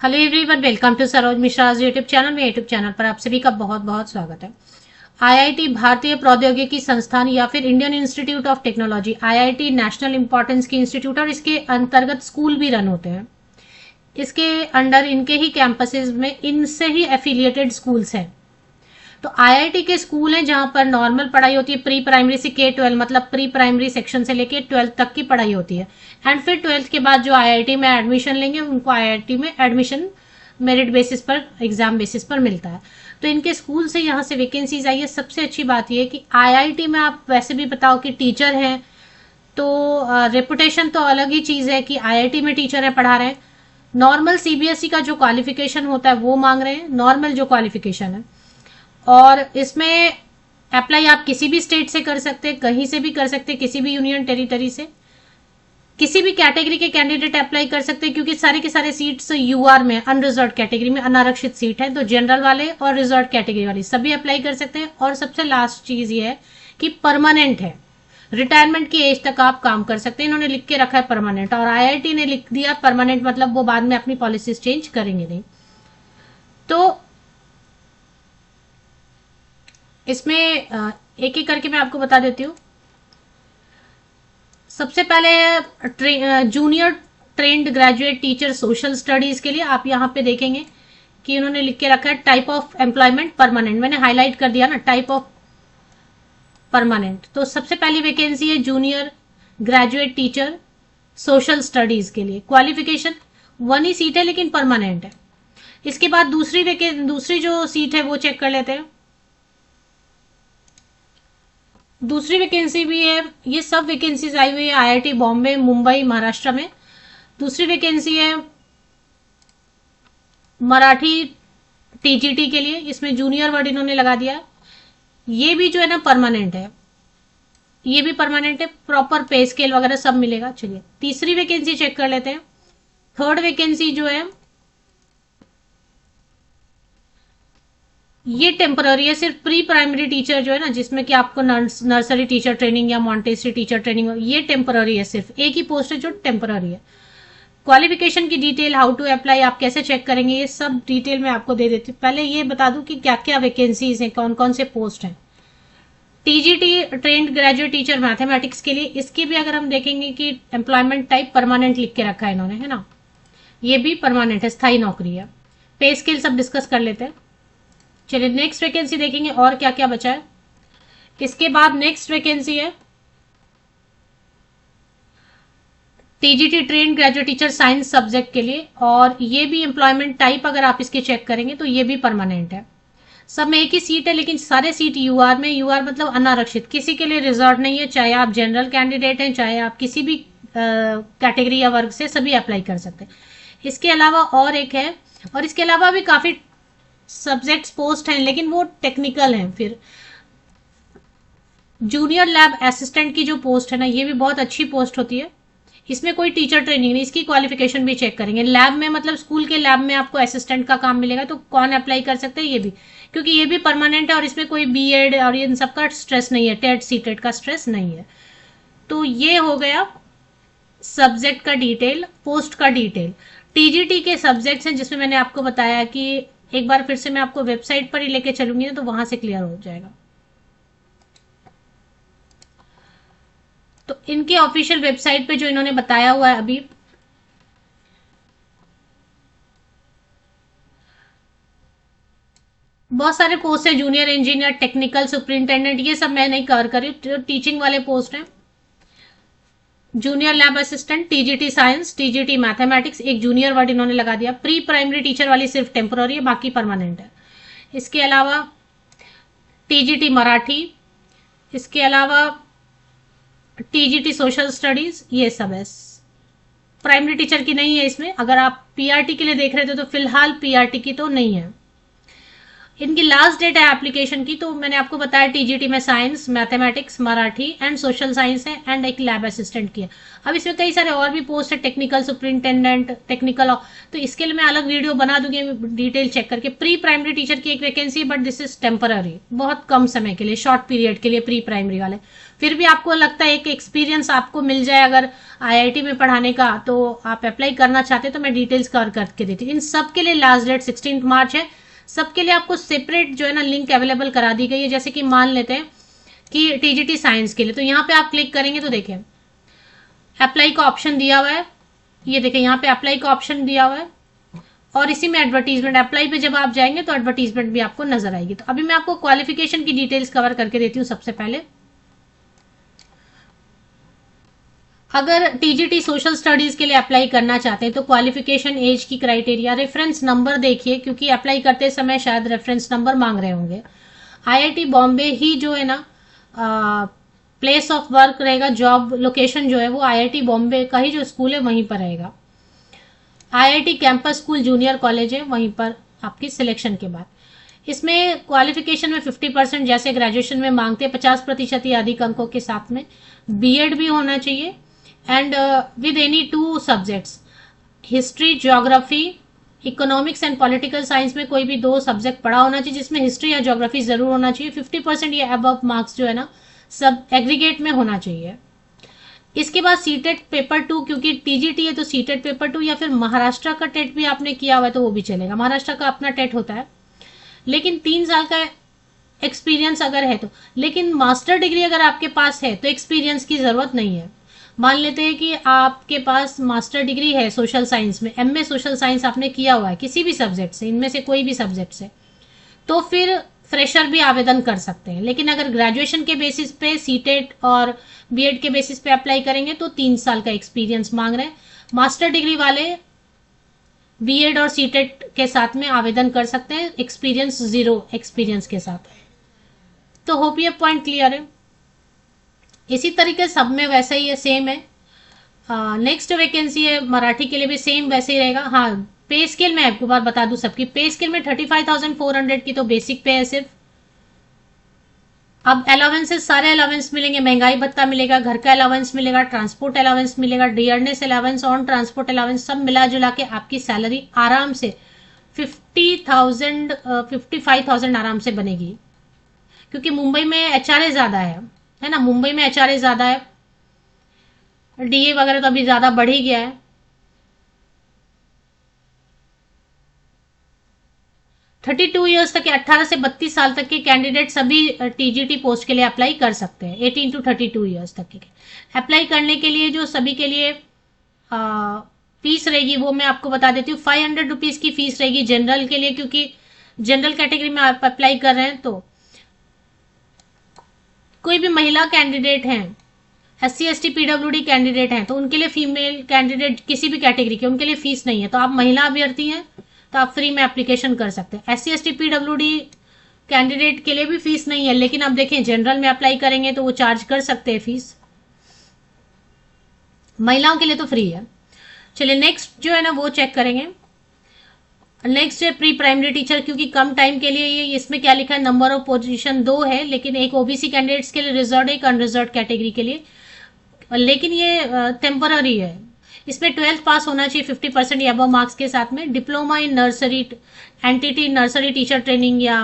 Hello everyone, welcome to Saroj Mishra YouTube channel. में YouTube channel पर आप सभी का बहुत बहुत स्वागत है। आईआईटी भारतीय प्रौद्योगिकी संस्थान या फिर Indian institute of technology, IIT national importance की इंस्टीट्यूट और इसके अंतर्गत स्कूल भी रन होते हैं। इसके अंडर इनके ही कैंपसेस में इनसे ही एफिलिएटेड स्कूल्स हैं। तो आईआईटी के स्कूल हैं जहां पर नॉर्मल पढ़ाई होती है, प्री प्राइमरी से K-12 मतलब प्री प्राइमरी सेक्शन से लेके 12th तक की पढ़ाई होती है। एंड फिर 12th के बाद जो आईआईटी में एडमिशन लेंगे उनको आईआईटी में एडमिशन मेरिट बेसिस पर, एग्जाम बेसिस पर मिलता है। तो इनके स्कूल से यहाँ से वैकेंसीज आई है। सबसे अच्छी बात यह है कि आईआईटी में आप वैसे भी बताओ कि टीचर हैं तो रेपुटेशन तो अलग ही चीज है कि आईआईटी में टीचर है, पढ़ा रहे हैं। नॉर्मल सीबीएसई का जो क्वालिफिकेशन होता है वो मांग रहे हैं, नॉर्मल जो क्वालिफिकेशन है। और इसमें अप्लाई आप किसी भी स्टेट से कर सकते हैं, कहीं से भी कर सकते हैं, किसी भी यूनियन टेरिटरी से, किसी भी कैटेगरी के कैंडिडेट अप्लाई कर सकते हैं क्योंकि सारे के सारे सीट्स यूआर में अनरिजर्व कैटेगरी में अनारक्षित सीट है। तो जनरल वाले और रिजर्व कैटेगरी वाले सभी अप्लाई कर सकते हैं। और सबसे लास्ट चीज ये है कि परमानेंट है, रिटायरमेंट की एज तक आप काम कर सकते हैं। इन्होंने लिख के रखा है परमानेंट, और आईआईटी ने लिख दिया परमानेंट, मतलब वो बाद में अपनी पॉलिसीज चेंज करेंगे नहीं। तो इसमें एक एक करके मैं आपको बता देती हूँ। सबसे पहले junior trained graduate teacher social studies के लिए आप यहाँ पे देखेंगे कि उन्होंने लिख के रखा है टाइप ऑफ एम्प्लॉयमेंट परमानेंट। मैंने हाईलाइट कर दिया ना, टाइप ऑफ परमानेंट। तो सबसे पहली वैकेंसी है junior graduate teacher social studies के लिए। क्वालिफिकेशन 1 ही सीट है लेकिन परमानेंट है। इसके बाद दूसरी जो सीट है वो चेक कर लेते हैं। दूसरी वैकेंसी भी है, ये सब वैकेंसीज आई हुई है आईआईटी बॉम्बे, मुंबई, महाराष्ट्र में। दूसरी वैकेंसी है मराठी टीजीटी के लिए, इसमें जूनियर वर्ड इन्होंने लगा दिया। ये भी जो है ना परमानेंट है, ये भी परमानेंट है, प्रॉपर पे स्केल वगैरह सब मिलेगा। चलिए तीसरी वैकेंसी चेक कर लेते हैं। थर्ड वैकेंसी जो है ये टेम्पररी है, सिर्फ प्री प्राइमरी टीचर जो है ना, जिसमें कि आपको नर्सरी टीचर ट्रेनिंग या मॉन्टेसरी टीचर ट्रेनिंग, ये टेम्पररी है, सिर्फ एक ही पोस्ट है जो टेम्पररी है। क्वालिफिकेशन की डिटेल, हाउ टू अप्लाई, आप कैसे चेक करेंगे, ये सब डिटेल मैं आपको दे देती हूँ। पहले ये बता दूं कि क्या क्या वैकेंसीज हैं, कौन कौन से पोस्ट हैं। TGT trained graduate teacher mathematics के लिए, इसकी भी अगर हम देखेंगे कि एम्प्लॉयमेंट टाइप परमानेंट लिख के रखा है इन्होंने, है ना, ये भी परमानेंट है, स्थायी नौकरी है। पे स्केल सब डिस्कस कर लेते हैं। चलिए नेक्स्ट वैकेंसी देखेंगे और क्या क्या बचा है। इसके बाद नेक्स्ट वैकेंसी है TGT train graduate teacher science subject के लिए, और ये भी एम्प्लॉयमेंट टाइप अगर आप इसके चेक करेंगे तो ये भी परमानेंट है। सब में एक ही सीट है लेकिन सारे सीट यूआर में, यूआर मतलब अनारक्षित, किसी के लिए रिजर्व नहीं है। चाहे आप जनरल कैंडिडेट हैं, चाहे आप किसी भी कैटेगरी या वर्ग से, सभी अप्लाई कर सकते हैं। इसके अलावा और एक है, और इसके अलावा भी काफी सब्जेक्ट्स पोस्ट हैं लेकिन वो टेक्निकल हैं। फिर जूनियर लैब असिस्टेंट की जो पोस्ट है ना, ये भी बहुत अच्छी पोस्ट होती है। इसमें कोई टीचर ट्रेनिंग नहीं, इसकी क्वालिफिकेशन भी चेक करेंगे। लैब में मतलब स्कूल के लैब में आपको असिस्टेंट का काम मिलेगा, तो कौन अप्लाई कर सकते हैं, ये भी, क्योंकि ये भी परमानेंट है और इसमें कोई बीएड और इन सब का स्ट्रेस नहीं है, टेट सीटेट का स्ट्रेस नहीं है। तो ये हो गया सब्जेक्ट का डिटेल, पोस्ट का डिटेल। टीजीटी के सब्जेक्ट्स हैं जिसमें मैंने आपको बताया कि एक बार फिर से मैं आपको वेबसाइट पर ही लेके चलूंगी ना, तो वहां से क्लियर हो जाएगा। तो इनके ऑफिशियल वेबसाइट पे जो इन्होंने बताया हुआ है अभी, बहुत सारे पोस्ट है, जूनियर इंजीनियर, टेक्निकल सुपरिंटेंडेंट, ये सब मैं नहीं कवर करी, जो टीचिंग वाले पोस्ट हैं। Junior lab assistant, TGT science, TGT mathematics, एक जूनियर वर्ड इन्होंने लगा दिया। प्री प्राइमरी टीचर वाली सिर्फ टेम्पररी है, बाकी परमानेंट है। इसके अलावा टीजीटी मराठी, इसके अलावा टीजीटी सोशल स्टडीज, ये सब है। प्राइमरी टीचर की नहीं है इसमें। अगर आप पीआरटी के लिए देख रहे थे तो फिलहाल पीआरटी की तो नहीं है। इनकी लास्ट डेट है एप्लीकेशन की, तो मैंने आपको बताया टीजीटी में science, mathematics, Marathi and social science है, एंड एक लैब असिस्टेंट की है। अब इसमें कई सारे और भी पोस्ट है, टेक्निकल सुपरिंटेंडेंट, टेक्निकल, तो इसके लिए मैं अलग वीडियो बना दूंगी डिटेल चेक करके। प्री प्राइमरी टीचर की एक वैकेंसी है, बट दिस इज टेम्पररी, बहुत कम समय के लिए, शॉर्ट पीरियड के लिए प्री प्राइमरी वाले। फिर भी आपको लगता है एक एक्सपीरियंस आपको मिल जाए अगर आईआईटी में पढ़ाने का, तो आप अप्लाई करना चाहते तो मैं डिटेल्स कवर करके देती हूँ। इन सब के लिए लास्ट डेट 16 मार्च है। सबके लिए आपको सेपरेट जो है ना लिंक अवेलेबल करा दी गई है। जैसे कि मान लेते हैं कि टीजीटी साइंस के लिए, तो यहाँ पे आप क्लिक करेंगे तो देखें अप्लाई का ऑप्शन दिया हुआ है, ये देखें यहाँ पे अप्लाई का ऑप्शन दिया हुआ है, और इसी में एडवर्टीजमेंट, अप्लाई पे जब आप जाएंगे तो एडवर्टीजमेंट भी आपको नजर आएगी। तो अभी मैं आपको क्वालिफिकेशन की डिटेल्स कवर करके देती हूँ। सबसे पहले अगर टीजीटी सोशल स्टडीज के लिए अप्लाई करना चाहते हैं तो क्वालिफिकेशन, एज की क्राइटेरिया, रेफरेंस नंबर देखिए, क्योंकि अप्लाई करते समय शायद रेफरेंस नंबर मांग रहे होंगे। आईआईटी बॉम्बे ही जो है ना प्लेस ऑफ वर्क रहेगा, जॉब लोकेशन जो है वो आईआईटी बॉम्बे का ही जो स्कूल है वहीं पर रहेगा। IIT campus school junior college है, वहीं पर आपकी सिलेक्शन के बाद इसमें क्वालिफिकेशन में 50% जैसे ग्रेजुएशन में मांगते हैं, 50% या अधिक अंकों के साथ में बीएड भी होना चाहिए, and with any 2 subjects, history, geography, economics and political science में कोई भी 2 सब्जेक्ट पढ़ा होना चाहिए, जिसमें हिस्ट्री या ज्योग्राफी जरूर होना चाहिए। 50% या अबव मार्क्स जो है ना सब एग्रीगेट में होना चाहिए। इसके बाद सीटेट पेपर 2, क्योंकि टीजीटी है तो सीटेट पेपर 2 या फिर महाराष्ट्र का टेट भी आपने किया हुआ है तो वो भी चलेगा। महाराष्ट्र का अपना टेट होता है, लेकिन 3 साल का एक्सपीरियंस अगर है तो। लेकिन मास्टर डिग्री अगर आपके पास है तो एक्सपीरियंस की जरूरत नहीं है। मान लेते हैं कि आपके पास मास्टर डिग्री है सोशल साइंस में, एमए सोशल साइंस आपने किया हुआ है किसी भी सब्जेक्ट से, इनमें से कोई भी सब्जेक्ट से, तो फिर फ्रेशर भी आवेदन कर सकते हैं। लेकिन अगर ग्रेजुएशन के बेसिस पे सीटेट और बीएड के बेसिस पे अप्लाई करेंगे तो 3 साल का एक्सपीरियंस मांग रहे हैं। मास्टर डिग्री वाले बीएड और सीटेट के साथ में आवेदन कर सकते हैं, एक्सपीरियंस 0 एक्सपीरियंस के साथ। तो होप ये पॉइंट क्लियर है। इसी तरीके सब में वैसा ही है, सेम है। नेक्स्ट वैकेंसी है मराठी के लिए भी सेम वैसे ही रहेगा। हाँ, पे स्केल मैं आपको बार बता दूं, सबकी पे स्केल में 35,400 की तो बेसिक पे है सिर्फ। अब अलावेंसेस, सारे अलावेंस मिलेंगे, महंगाई भत्ता मिलेगा, घर का अलावेंस मिलेगा, ट्रांसपोर्ट अलावेंस मिलेगा, dearness allowance, on transport allowance, सब मिला जुला के आपकी सैलरी आराम से 50,000 55,000 आराम से बनेगी। क्योंकि मुंबई में एचआरए ज्यादा है ना, मुंबई में एचआरए ज्यादा है, डीए वगैरह तो अभी ज्यादा बढ़ ही गया है। 32 ईयर्स तक के, 18 से 32 साल तक के कैंडिडेट सभी टीजीटी पोस्ट के लिए अप्लाई कर सकते हैं। 18 to 32 ईयर्स तक के अप्लाई करने के लिए जो सभी के लिए फीस रहेगी वो मैं आपको बता देती हूँ। 500 रुपीज की फीस रहेगी जनरल के लिए, क्योंकि जनरल कैटेगरी में आप अप्लाई कर रहे हैं। तो कोई भी महिला कैंडिडेट हैं, SC ST PWD कैंडिडेट हैं, तो उनके लिए, फीमेल कैंडिडेट किसी भी कैटेगरी के, उनके लिए फीस नहीं है। तो आप महिला अभ्यर्थी हैं तो आप फ्री में एप्लीकेशन कर सकते हैं। SC ST PWD कैंडिडेट के लिए भी फीस नहीं है, लेकिन अब देखें जनरल में अप्लाई करेंगे तो वो चार्ज कर सकते हैं फीस। महिलाओं के लिए तो फ्री है। चलिए नेक्स्ट जो है ना वो चेक करेंगे। नेक्स्ट है प्री प्राइमरी टीचर, क्योंकि कम टाइम के लिए ये, इसमें क्या लिखा है, नंबर ऑफ पोजीशन 2 है, लेकिन एक ओबीसी कैंडिडेट्स के लिए रिजर्व, एक अनरिजर्व कैटेगरी के लिए, लेकिन ये टेम्पररी है। इसमें 12th पास होना चाहिए 50% या अबव मार्क्स के साथ में। Diploma in nursery, NTT nursery teacher training या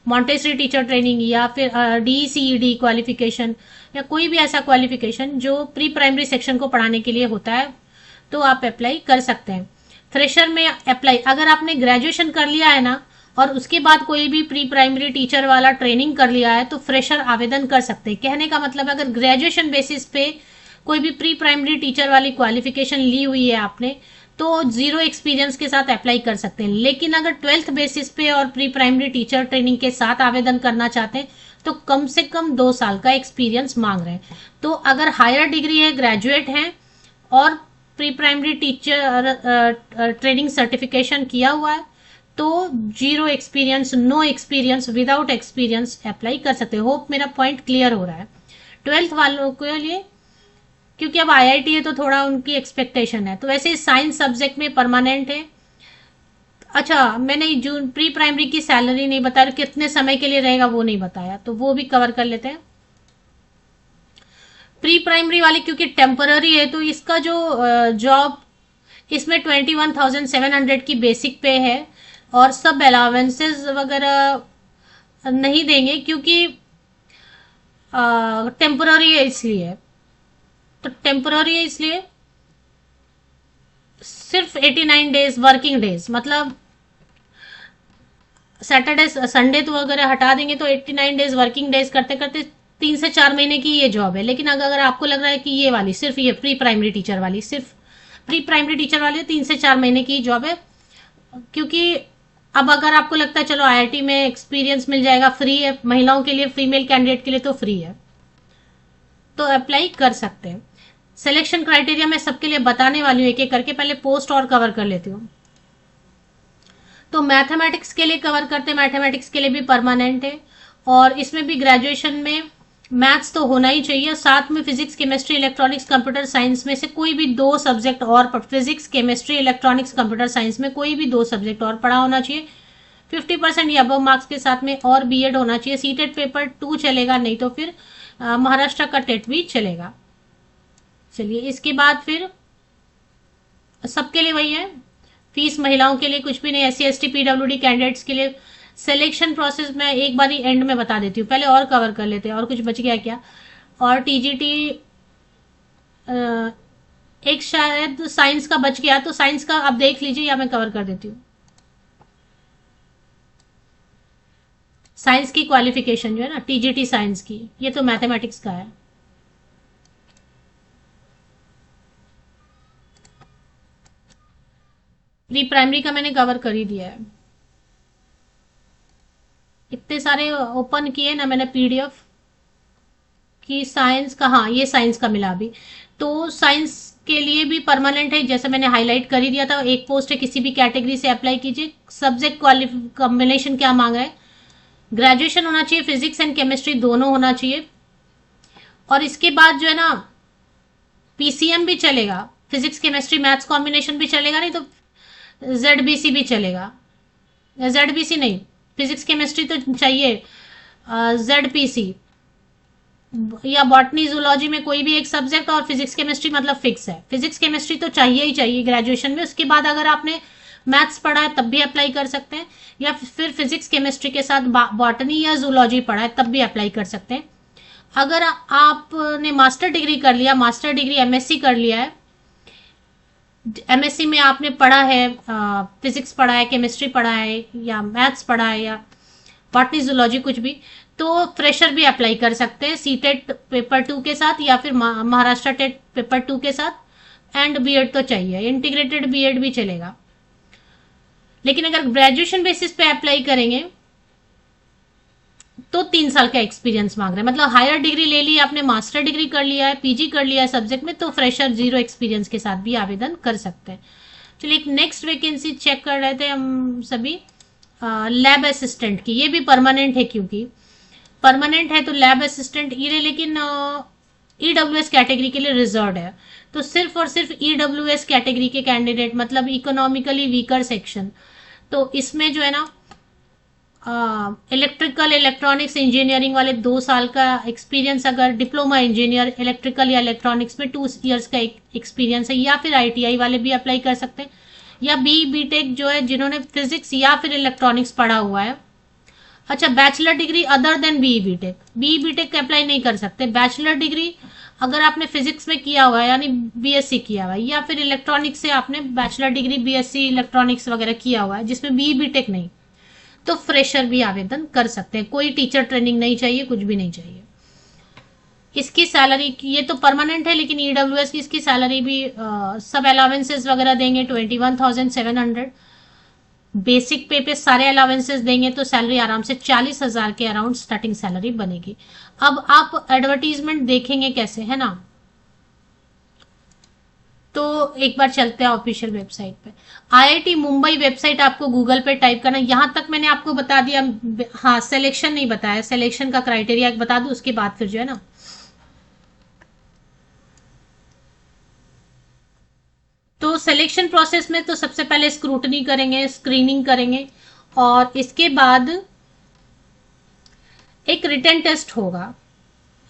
मॉन्टेसरी टीचर ट्रेनिंग, या फिर DCED क्वालिफिकेशन, या कोई भी ऐसा क्वालिफिकेशन जो प्री प्राइमरी सेक्शन को पढ़ाने के लिए होता है, तो आप अप्लाई कर सकते हैं। फ्रेशर में अप्लाई, अगर आपने ग्रेजुएशन कर लिया है ना और उसके बाद कोई भी प्री प्राइमरी टीचर वाला ट्रेनिंग कर लिया है तो फ्रेशर आवेदन कर सकते हैं। कहने का मतलब अगर ग्रेजुएशन बेसिस पे कोई भी प्री प्राइमरी टीचर वाली क्वालिफिकेशन ली हुई है आपने, तो 0 एक्सपीरियंस के साथ अप्लाई कर सकते हैं। लेकिन अगर 12th बेसिस पे और प्री प्राइमरी टीचर ट्रेनिंग के साथ आवेदन करना चाहते हैं तो कम से कम 2 साल का एक्सपीरियंस मांग रहे हैं। तो अगर हायर डिग्री है, ग्रेजुएट हैं और pre primary teacher training certification किया हुआ है तो 0 experience, no experience, without experience apply कर सकते हो। होप मेरा पॉइंट क्लियर हो रहा है 12th वालों के लिए, क्योंकि अब आईआईटी है तो थोड़ा उनकी एक्सपेक्टेशन है। तो वैसे साइंस सब्जेक्ट में परमानेंट है, अच्छा, मैंने जून प्री प्राइमरी की सैलरी नहीं बताया, कितने समय के लिए रहेगा वो नहीं बताया, तो वो भी कवर कर लेते हैं। प्री प्राइमरी वाली क्योंकि टेम्पररी है, तो इसका जो जॉब, इसमें 21,700 की बेसिक पे है, और सब अलावेंसेस वगैरह नहीं देंगे क्योंकि टेम्पररी है इसलिए। तो टेम्पररी है इसलिए सिर्फ 89 डेज वर्किंग डेज, मतलब सैटरडे संडे तो अगर हटा देंगे तो 89 डेज वर्किंग डेज करते करते 3 से 4 महीने की ये जॉब है। लेकिन अगर आपको लग रहा है कि ये वाली सिर्फ ये प्री प्राइमरी टीचर वाली, सिर्फ प्री प्राइमरी टीचर वाली 3 से 4 महीने की जॉब है, क्योंकि अब अगर आपको लगता है चलो आईआईटी में एक्सपीरियंस मिल जाएगा, फ्री है महिलाओं के लिए, फीमेल कैंडिडेट के लिए तो फ्री है, तो अप्लाई कर सकते हैं। सिलेक्शन क्राइटेरिया मैं सबके लिए बताने वाली हूँ एक एक करके, पहले पोस्ट और कवर कर लेती हूँ। तो मैथमेटिक्स के लिए कवर करते हैं, मैथमेटिक्स के लिए भी परमानेंट है, और इसमें भी ग्रेजुएशन में मैथ्स तो होना ही चाहिए, साथ में physics chemistry electronics computer science में से कोई भी 2 सब्जेक्ट और, physics chemistry electronics computer science में कोई भी 2 सब्जेक्ट और पढ़ा होना चाहिए 50% या अबव मार्क्स के साथ में, और बीएड होना चाहिए। सीटेट पेपर 2 चलेगा, नहीं तो फिर महाराष्ट्र का टेट भी चलेगा। चलिए, इसके बाद फिर सबके लिए वही है, फीस महिलाओं के लिए कुछ भी नहीं, एससी एसटी पीडब्ल्यूडी कैंडिडेट्स के लिए। सिलेक्शन प्रोसेस मैं एक बार ही एंड में बता देती हूँ, पहले और कवर कर लेते हैं, और कुछ बच गया क्या। और टीजीटी एक शायद साइंस का बच गया, तो साइंस का आप देख लीजिए या मैं कवर कर देती हूँ। साइंस की क्वालिफिकेशन जो है ना, टीजीटी साइंस की, ये तो मैथमेटिक्स का है। प्री प्राइमरी का मैंने कवर कर ही दिया है, इतने सारे ओपन किए ना मैंने पीडीएफ कि साइंस का, हाँ ये साइंस का मिला अभी। तो साइंस के लिए भी परमानेंट है, जैसे मैंने हाईलाइट कर ही दिया था, एक पोस्ट है, किसी भी कैटेगरी से अप्लाई कीजिए। सब्जेक्ट कॉम्बिनेशन क्या मांग रहा है, ग्रेजुएशन होना चाहिए, फिजिक्स एंड केमिस्ट्री दोनों होना चाहिए, और इसके बाद जो है ना पीसीएम भी चलेगा, फिजिक्स केमिस्ट्री मैथ्स कॉम्बिनेशन भी चलेगा, नहीं तो जेडबीसी भी चलेगा। जेडबीसी नहीं, फिजिक्स केमिस्ट्री तो चाहिए, जेडपीसी या बॉटनी जूलॉजी में कोई भी एक सब्जेक्ट, और फिजिक्स केमिस्ट्री मतलब फिक्स है, फिजिक्स केमिस्ट्री तो चाहिए ही चाहिए ग्रेजुएशन में। उसके बाद अगर आपने मैथ्स पढ़ा है तब भी अप्लाई कर सकते हैं, या फिर फिजिक्स केमिस्ट्री के साथ बॉटनी या जूलॉजी पढ़ा है तब भी अप्लाई कर सकते हैं। अगर आपने मास्टर डिग्री कर लिया, मास्टर डिग्री एमएससी कर लिया है, एमएससी में आपने पढ़ा है, फिजिक्स पढ़ा है, केमिस्ट्री पढ़ा है, या मैथ्स पढ़ा है, या बॉटनी जूलॉजी कुछ भी, तो फ्रेशर भी अप्लाई कर सकते हैं सीटेट पेपर 2 के साथ, या फिर महाराष्ट्र टेट पेपर 2 के साथ। एंड बीएड तो चाहिए, इंटीग्रेटेड बीएड भी चलेगा। लेकिन अगर ग्रेजुएशन बेसिस पे अप्लाई करेंगे तो 3 साल का एक्सपीरियंस मांग रहे हैं, मतलब हायर डिग्री ले ली आपने, मास्टर डिग्री कर लिया है, पीजी कर लिया है सब्जेक्ट में, तो फ्रेशर 0 एक्सपीरियंस के साथ भी आवेदन कर सकते हैं। चलिए, एक नेक्स्ट वैकेंसी चेक कर रहे थे हम सभी, लैब असिस्टेंट की। ये भी परमानेंट है, क्योंकि परमानेंट है तो लैब असिस्टेंट ये, लेकिन ईडब्ल्यूएस कैटेगरी के लिए रिजर्व है, तो सिर्फ और सिर्फ ईडब्ल्यूएस कैटेगरी के कैंडिडेट, मतलब इकोनॉमिकली वीकर सेक्शन, तो इसमें जो है ना इलेक्ट्रिकल इलेक्ट्रॉनिक्स इंजीनियरिंग वाले 2 साल का एक्सपीरियंस, अगर डिप्लोमा इंजीनियर इलेक्ट्रिकल या इलेक्ट्रॉनिक्स में 2 इयर्स का एक्सपीरियंस है, या फिर आईटीआई वाले भी अप्लाई कर सकते हैं, या बीटेक जो है जिन्होंने फिजिक्स या फिर इलेक्ट्रॉनिक्स पढ़ा हुआ है। अच्छा, bachelor degree other than BTech apply नहीं कर सकते। बैचलर डिग्री अगर आपने फिजिक्स में किया हुआ है, यानी बीएससी किया हुआ है, या फिर इलेक्ट्रॉनिक्स से आपने बैचलर डिग्री बीएससी इलेक्ट्रॉनिक्स वगैरह किया हुआ है जिसमें बीटेक नहीं, तो फ्रेशर भी आवेदन कर सकते हैं। कोई टीचर ट्रेनिंग नहीं चाहिए, कुछ भी नहीं चाहिए। इसकी सैलरी, ये तो परमानेंट है, लेकिन ईडब्ल्यूएस की इसकी सैलरी भी सब अलावेंसेस वगैरह देंगे 21,700, बेसिक पे सारे अलावेंसेस देंगे, तो सैलरी आराम से 40,000 के अराउंड स्टार्टिंग सैलरी बनेगी। अब आप एडवर्टीजमेंट देखेंगे कैसे, है ना, तो एक बार चलते हैं ऑफिशियल वेबसाइट पे। आईआईटी मुंबई वेबसाइट आपको गूगल पे टाइप करना, यहां तक मैंने आपको बता दिया। हाँ, सिलेक्शन नहीं बताया, सिलेक्शन का क्राइटेरिया बता दूं, उसके बाद फिर जो है ना, तो सिलेक्शन प्रोसेस में तो सबसे पहले स्क्रूटनी करेंगे, स्क्रीनिंग करेंगे और इसके बाद एक रिटन टेस्ट होगा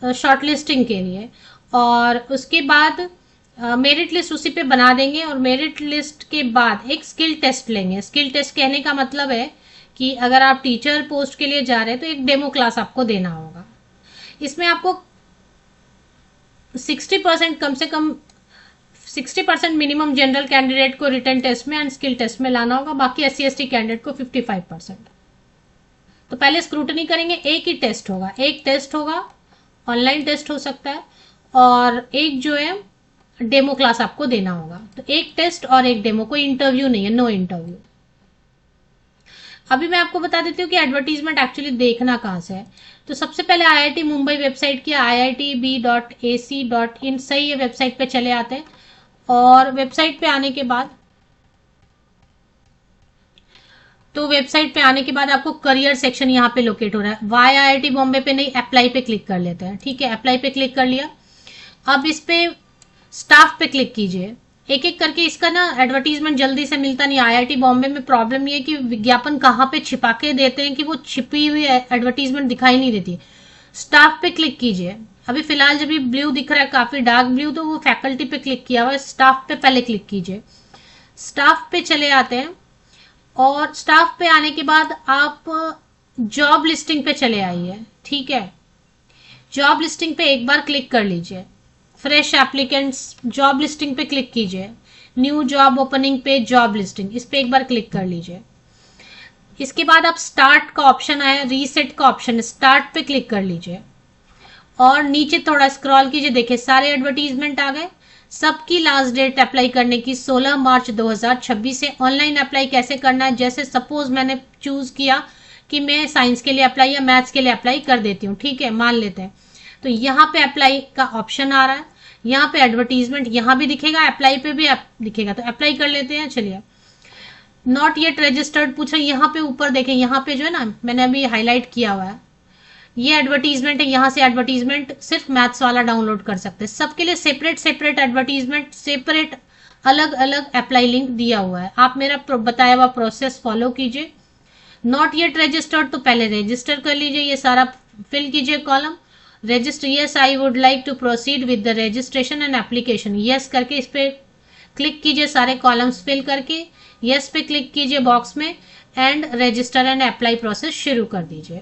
शॉर्टलिस्टिंग के लिए और उसके बाद मेरिट लिस्ट उसी पे बना देंगे और मेरिट लिस्ट के बाद एक स्किल टेस्ट लेंगे। स्किल टेस्ट कहने का मतलब है कि अगर आप टीचर पोस्ट के लिए जा रहे हैं तो एक डेमो क्लास आपको देना होगा। इसमें आपको 60% कम से कम 60% मिनिमम जनरल कैंडिडेट को रिटन टेस्ट में एंड स्किल टेस्ट में लाना होगा, बाकी SC/ST कैंडिडेट को 55%। तो पहले स्क्रूटनी करेंगे, एक ही टेस्ट होगा, एक टेस्ट होगा, ऑनलाइन टेस्ट हो सकता है और एक जो है डेमो क्लास आपको देना होगा। तो एक टेस्ट और एक डेमो, कोई इंटरव्यू नहीं है, नो इंटरव्यू। अभी मैं आपको बता देती हूँ कि एडवर्टीजमेंट एक्चुअली देखना कहाँ से है। तो सबसे पहले IIT मुंबई वेबसाइट की iitb.ac.in सही है, वेबसाइट पे चले आते हैं और वेबसाइट पे आने के बाद आपको करियर सेक्शन यहाँ पे लोकेट हो रहा है। वाई IIT बॉम्बे पे नहीं, अप्लाई पे क्लिक कर लेते हैं। ठीक है, अप्लाई पे क्लिक कर लिया। अब इस पे स्टाफ पे क्लिक कीजिए। एक एक करके इसका ना एडवर्टीजमेंट जल्दी से मिलता नहीं। IIT बॉम्बे में प्रॉब्लम ये है कि विज्ञापन कहाँ पे छिपा के देते हैं कि वो छिपी हुई एडवर्टीजमेंट दिखाई नहीं देती। स्टाफ पे क्लिक कीजिए। अभी फिलहाल जब ये ब्लू दिख रहा है काफी डार्क ब्लू, तो वो फैकल्टी पे क्लिक किया हुआ है। स्टाफ पे पहले क्लिक कीजिए। स्टाफ पे चले आते हैं और स्टाफ पे आने के बाद आप जॉब लिस्टिंग पे चले आइए। ठीक है, जॉब लिस्टिंग पे एक बार क्लिक कर लीजिए। फ्रेश एप्लीकेंट्स जॉब लिस्टिंग पे क्लिक कीजिए। न्यू जॉब ओपनिंग पे जॉब लिस्टिंग, इस पे एक बार क्लिक कर लीजिए। इसके बाद आप स्टार्ट का ऑप्शन आया, रीसेट का ऑप्शन है, स्टार्ट पे क्लिक कर लीजिए और नीचे थोड़ा स्क्रॉल कीजिए। देखिए सारे एडवर्टीजमेंट आ गए। सबकी लास्ट डेट अप्लाई करने की 16 मार्च 2026 से। ऑनलाइन अप्लाई कैसे करना है, जैसे सपोज मैंने चूज किया कि मैं साइंस के लिए अप्लाई या मैथ्स के लिए अप्लाई कर देती हूँ। ठीक है, मान लेते हैं। तो यहाँ पे अप्लाई का ऑप्शन आ रहा है, यहाँ पे एडवर्टीजमेंट यहाँ भी दिखेगा, अप्लाई पे भी दिखेगा। तो अप्लाई कर लेते हैं। चलिए, नॉट येट रजिस्टर्ड पूछा, यहाँ पे ऊपर देखें, यहाँ पे जो है ना मैंने अभी हाईलाइट किया हुआ है, ये एडवर्टीजमेंट है। यहाँ से एडवर्टीजमेंट सिर्फ मैथ्स वाला डाउनलोड कर सकते हैं। सबके लिए सेपरेट एडवर्टीजमेंट, सेपरेट अलग अलग अप्लाई लिंक दिया हुआ है। आप मेरा बताया हुआ प्रोसेस फॉलो कीजिए। नॉट येट रजिस्टर्ड तो पहले रजिस्टर कर लीजिए, ये सारा फिल कीजिए column. Register, yes I would like to proceed with the registration and application, yes करके इस पे क्लिक कीजिए। सारे कॉलम्स फिल करके यस पे क्लिक कीजिए बॉक्स में and register and apply process शुरू कर दीजिए।